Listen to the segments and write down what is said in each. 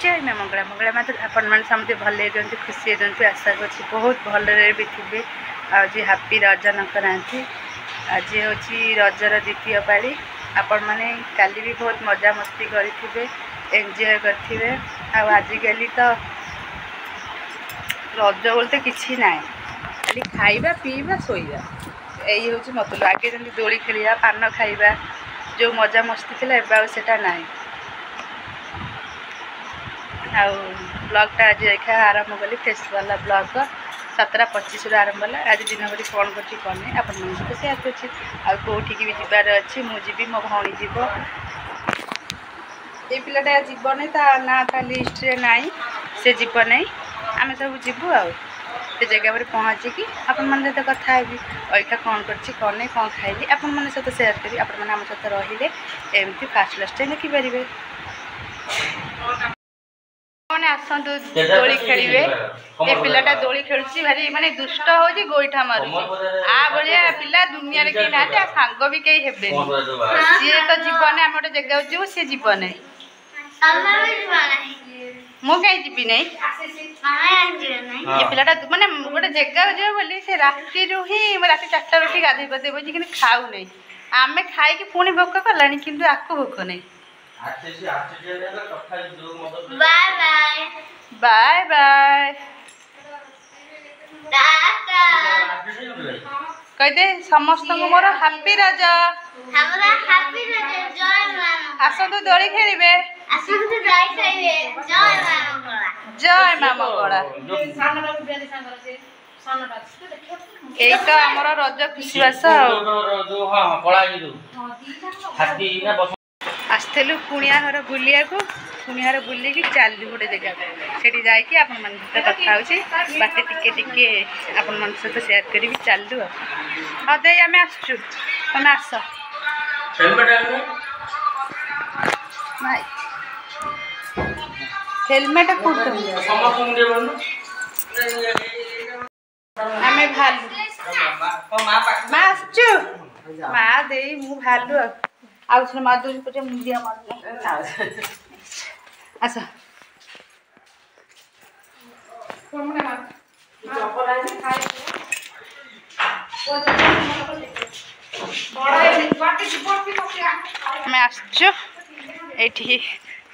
जय माँ मंगला मंगला माता आपण मैंने समझे भले रुहतु खुशी रुहतु आशा कर बहुत भलरे भी थे आज हापी रज संक्रांति आज हूँ रजर द्वितीय पाड़ी आपण मैंने काली भी बहुत मजा मस्ती करेंगे एंजॉय करेंगे आजिकल तो रज बोलते किसी ना खाली खाइबा पीवा शोइबा यही हूँ मतलब आगे जमी दोली खेलिया पान खाइबा जो मजा मस्ती थी एटा ना ब्लॉगटा आज देखा आरंभ कली फेस वाला ब्लॉग 7:25 आरंभ है आज दिन भर कौन कर कौन नहीं आप सेयार करोठी भी जबार अच्छी मुझी मो भौणी जीव ये पिलाटा जीव नहीं ना ता लिस्ट रे नाई से जीव नहीं आम सब जीवु से जगह पर पहुँचिकी आपण मैंने सहित कथा हेबी अखा कौन कर कौन नहीं कौन खाइबी आपण मैंने सहित सेयार करी आपण मैंने आम सहित रहिले एमती फास्ट लास्ट देखिपारे मैंने आसतु दोली खेलिए ये पिलाटा दोली खेलुची भारी माने दुष्ट होजी गोईठा मारुची आ बलिया पिला दुनिया रे के नाते आ सांग भी कई हेबे सी तो जीवन आम गोटे जगह जीव सी जीवन मु कहीं जीवी नहीं ये पिलाटा माने गोटे जगह जीव बोली से राति रु ही राति 4टा उठी गाधे पदे बोजी कि खाऊ नहीं आमे खाई कि पुणी भोक कलानी किंतु आकु भोक नहीं बाय बाय बाय बाय कहते समस्त मोर हैप्पी रज हमरा हैप्पी रज जय मां आसतु दोली खेलिबे आसतु दोली खेलिबे जय मां मंगला एई तो हमर रज खुशी बास हां कळा हाथी ना आसलु कुणिया घर बुलिया को कुणिया घर बुलिकी चलू गोटे जगह से जाकि आपण मन सहित कथा हो बाटे टिके टिके आपण मन सहित सेयार करी चलू हाँ दे आम आसचु तुम आस हेलमेट आम भालु माँ आसचु माँ दे मु भालु आउस माधुरी पटे मुंडिया मार आस मैं आसचु एठी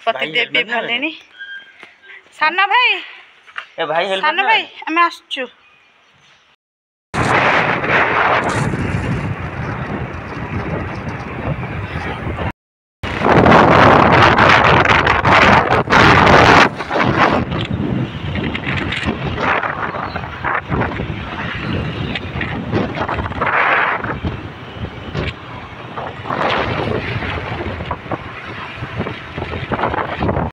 पति देवी भलेनी साना भाई ए भाई साना भाई मैं आसचु